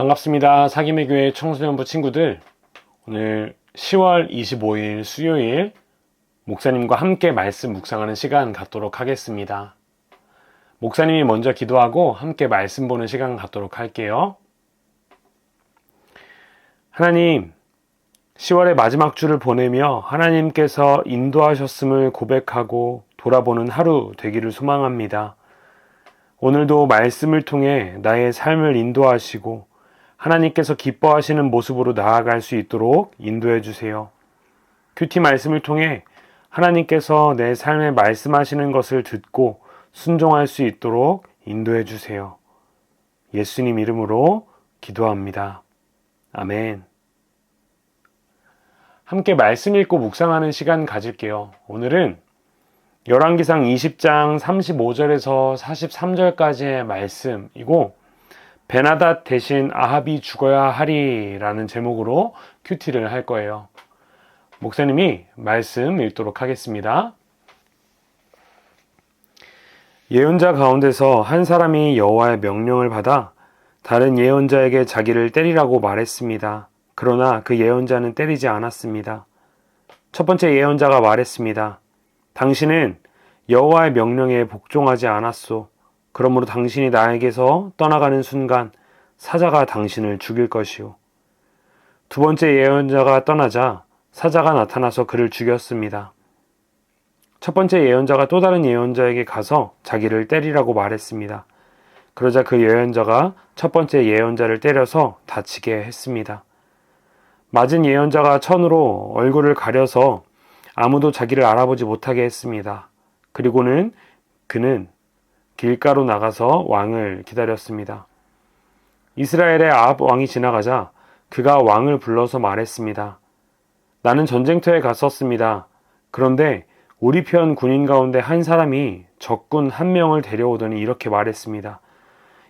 반갑습니다. 사김의 교회 청소년부 친구들, 오늘 10월 25일 수요일 목사님과 함께 말씀 묵상하는 시간 갖도록 하겠습니다. 목사님이 먼저 기도하고 함께 말씀 보는 시간 갖도록 할게요. 하나님, 10월의 마지막 주를 보내며 하나님께서 인도하셨음을 고백하고 돌아보는 하루 되기를 소망합니다. 오늘도 말씀을 통해 나의 삶을 인도하시고 하나님께서 기뻐하시는 모습으로 나아갈 수 있도록 인도해 주세요. 큐티 말씀을 통해 하나님께서 내 삶에 말씀하시는 것을 듣고 순종할 수 있도록 인도해 주세요. 예수님 이름으로 기도합니다. 아멘. 함께 말씀 읽고 묵상하는 시간 가질게요. 오늘은 열왕기상 20장 35절에서 43절까지의 말씀이고 베나닷 대신 아합이 죽어야 하리라는 제목으로 큐티를 할 거예요. 목사님이 말씀 읽도록 하겠습니다. 예언자 가운데서 한 사람이 여호와의 명령을 받아 다른 예언자에게 자기를 때리라고 말했습니다. 그러나 그 예언자는 때리지 않았습니다. 첫 번째 예언자가 말했습니다. 당신은 여호와의 명령에 복종하지 않았소. 그러므로 당신이 나에게서 떠나가는 순간 사자가 당신을 죽일 것이오. 두 번째 예언자가 떠나자 사자가 나타나서 그를 죽였습니다. 첫 번째 예언자가 또 다른 예언자에게 가서 자기를 때리라고 말했습니다. 그러자 그 예언자가 첫 번째 예언자를 때려서 다치게 했습니다. 맞은 예언자가 천으로 얼굴을 가려서 아무도 자기를 알아보지 못하게 했습니다. 그리고는 그는 길가로 나가서 왕을 기다렸습니다. 이스라엘의 아합 왕이 지나가자 그가 왕을 불러서 말했습니다. 나는 전쟁터에 갔었습니다. 그런데 우리 편 군인 가운데 한 사람이 적군 한 명을 데려오더니 이렇게 말했습니다.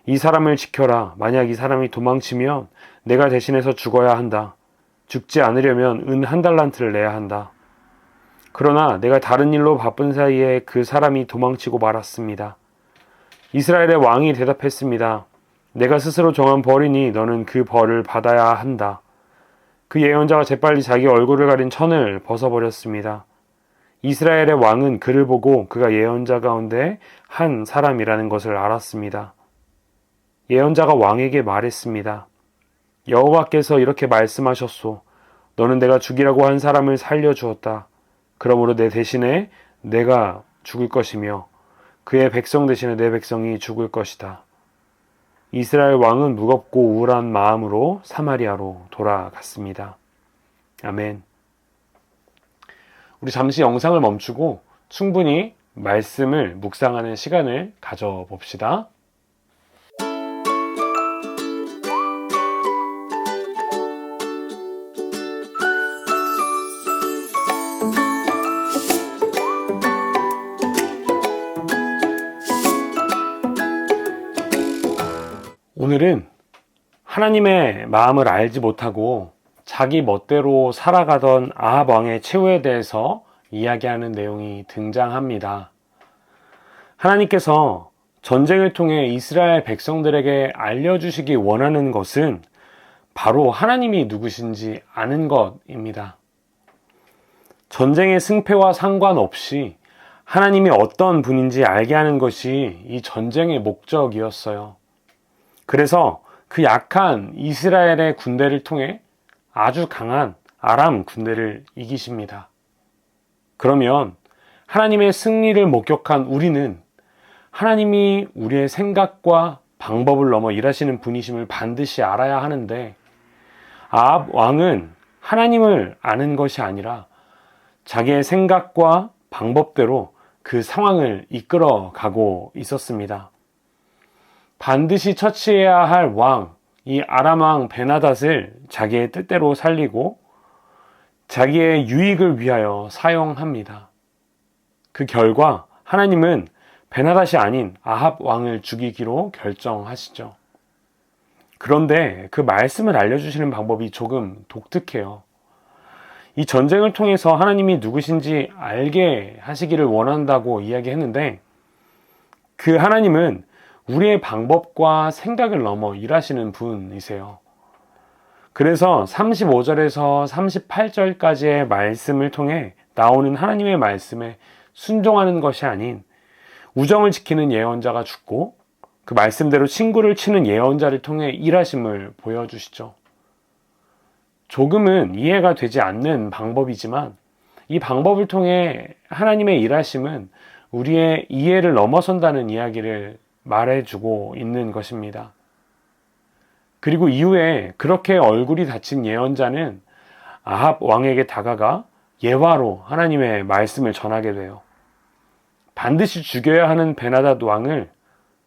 이 사람을 지켜라. 만약 이 사람이 도망치면 내가 대신해서 죽어야 한다. 죽지 않으려면 은 1달란트를 내야 한다. 그러나 내가 다른 일로 바쁜 사이에 그 사람이 도망치고 말았습니다. 이스라엘의 왕이 대답했습니다. 내가 스스로 정한 벌이니 너는 그 벌을 받아야 한다. 그 예언자가 재빨리 자기 얼굴을 가린 천을 벗어버렸습니다. 이스라엘의 왕은 그를 보고 그가 예언자 가운데 한 사람이라는 것을 알았습니다. 예언자가 왕에게 말했습니다. 여호와께서 이렇게 말씀하셨소. 너는 내가 죽이라고 한 사람을 살려주었다. 그러므로 내 대신에 내가 죽을 것이며 그의 백성 대신에 내 백성이 죽을 것이다. 이스라엘 왕은 무겁고 우울한 마음으로 사마리아로 돌아갔습니다. 아멘. 우리 잠시 영상을 멈추고 충분히 말씀을 묵상하는 시간을 가져봅시다. 오늘은 하나님의 마음을 알지 못하고 자기 멋대로 살아가던 아합 왕의 최후에 대해서 이야기하는 내용이 등장합니다. 하나님께서 전쟁을 통해 이스라엘 백성들에게 알려주시기 원하는 것은 바로 하나님이 누구신지 아는 것입니다. 전쟁의 승패와 상관없이 하나님이 어떤 분인지 알게 하는 것이 이 전쟁의 목적이었어요. 그래서 그 약한 이스라엘의 군대를 통해 아주 강한 아람 군대를 이기십니다. 그러면 하나님의 승리를 목격한 우리는 하나님이 우리의 생각과 방법을 넘어 일하시는 분이심을 반드시 알아야 하는데 아합 왕은 하나님을 아는 것이 아니라 자기의 생각과 방법대로 그 상황을 이끌어 가고 있었습니다. 반드시 처치해야 할 왕, 이 아람 왕 베나닷을 자기의 뜻대로 살리고 자기의 유익을 위하여 사용합니다. 그 결과 하나님은 베나닷이 아닌 아합 왕을 죽이기로 결정하시죠. 그런데 그 말씀을 알려주시는 방법이 조금 독특해요. 이 전쟁을 통해서 하나님이 누구신지 알게 하시기를 원한다고 이야기했는데 그 하나님은 우리의 방법과 생각을 넘어 일하시는 분이세요. 그래서 35절에서 38절까지의 말씀을 통해 나오는 하나님의 말씀에 순종하는 것이 아닌 우정을 지키는 예언자가 죽고 그 말씀대로 친구를 치는 예언자를 통해 일하심을 보여주시죠. 조금은 이해가 되지 않는 방법이지만 이 방법을 통해 하나님의 일하심은 우리의 이해를 넘어선다는 이야기를 말해주고 있는 것입니다. 그리고 이후에 그렇게 얼굴이 다친 예언자는 아합 왕에게 다가가 예화로 하나님의 말씀을 전하게 돼요. 반드시 죽여야 하는 베나닷 왕을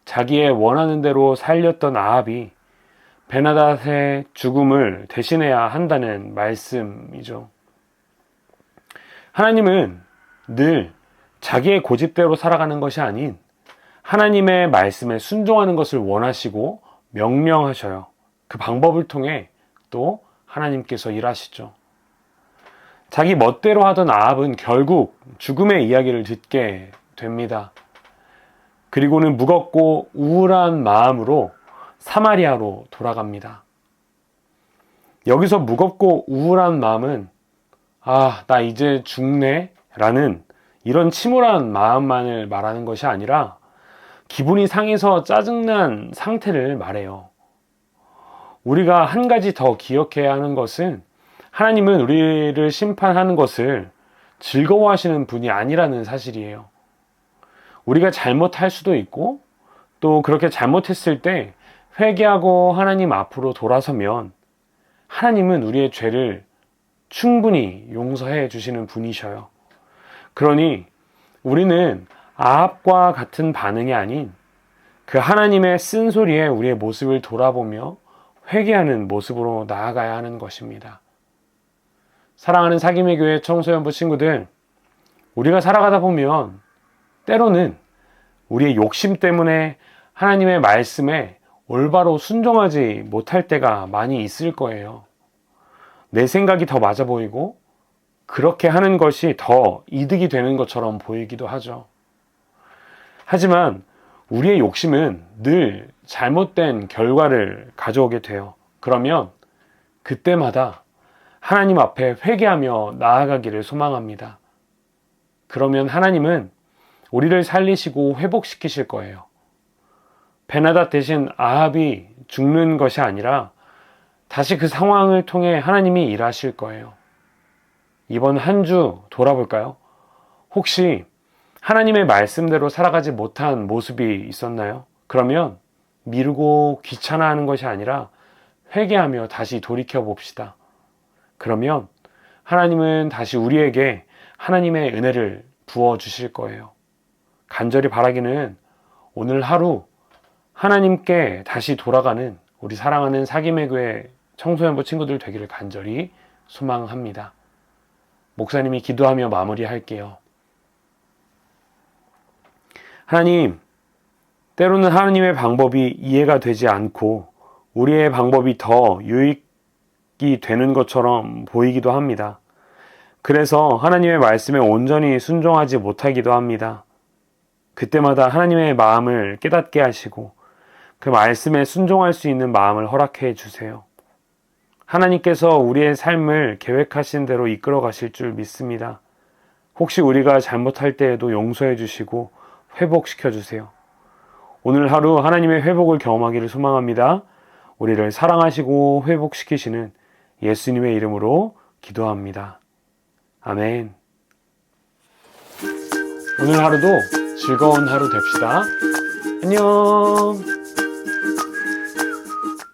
자기의 원하는 대로 살렸던 아합이 베나닷의 죽음을 대신해야 한다는 말씀이죠. 하나님은 늘 자기의 고집대로 살아가는 것이 아닌 하나님의 말씀에 순종하는 것을 원하시고 명령하셔요. 그 방법을 통해 또 하나님께서 일하시죠. 자기 멋대로 하던 아합은 결국 죽음의 이야기를 듣게 됩니다. 그리고는 무겁고 우울한 마음으로 사마리아로 돌아갑니다. 여기서 무겁고 우울한 마음은 나 이제 죽네 라는 이런 침울한 마음만을 말하는 것이 아니라 기분이 상해서 짜증난 상태를 말해요. 우리가 한 가지 더 기억해야 하는 것은 하나님은 우리를 심판하는 것을 즐거워하시는 분이 아니라는 사실이에요. 우리가 잘못할 수도 있고 또 그렇게 잘못했을 때 회개하고 하나님 앞으로 돌아서면 하나님은 우리의 죄를 충분히 용서해 주시는 분이셔요. 그러니 우리는 아합과 같은 반응이 아닌 그 하나님의 쓴소리에 우리의 모습을 돌아보며 회개하는 모습으로 나아가야 하는 것입니다. 사랑하는 사김의 교회 청소년부 친구들, 우리가 살아가다 보면 때로는 우리의 욕심 때문에 하나님의 말씀에 올바로 순종하지 못할 때가 많이 있을 거예요. 내 생각이 더 맞아 보이고 그렇게 하는 것이 더 이득이 되는 것처럼 보이기도 하죠. 하지만 우리의 욕심은 늘 잘못된 결과를 가져오게 돼요. 그러면 그때마다 하나님 앞에 회개하며 나아가기를 소망합니다. 그러면 하나님은 우리를 살리시고 회복시키실 거예요. 베나닷 대신 아합이 죽는 것이 아니라 다시 그 상황을 통해 하나님이 일하실 거예요. 이번 한 주 돌아볼까요? 혹시 하나님의 말씀대로 살아가지 못한 모습이 있었나요? 그러면 미루고 귀찮아하는 것이 아니라 회개하며 다시 돌이켜 봅시다. 그러면 하나님은 다시 우리에게 하나님의 은혜를 부어주실 거예요. 간절히 바라기는 오늘 하루 하나님께 다시 돌아가는 우리 사랑하는 사김의 교회 청소년부 친구들 되기를 간절히 소망합니다. 목사님이 기도하며 마무리할게요. 하나님, 때로는 하나님의 방법이 이해가 되지 않고 우리의 방법이 더 유익이 되는 것처럼 보이기도 합니다. 그래서 하나님의 말씀에 온전히 순종하지 못하기도 합니다. 그때마다 하나님의 마음을 깨닫게 하시고 그 말씀에 순종할 수 있는 마음을 허락해 주세요. 하나님께서 우리의 삶을 계획하신 대로 이끌어 가실 줄 믿습니다. 혹시 우리가 잘못할 때에도 용서해 주시고 회복시켜 주세요. 오늘 하루 하나님의 회복을 경험하기를 소망합니다. 우리를 사랑하시고 회복시키시는 예수님의 이름으로 기도합니다. 아멘. 오늘 하루도 즐거운 하루 됩시다. 안녕.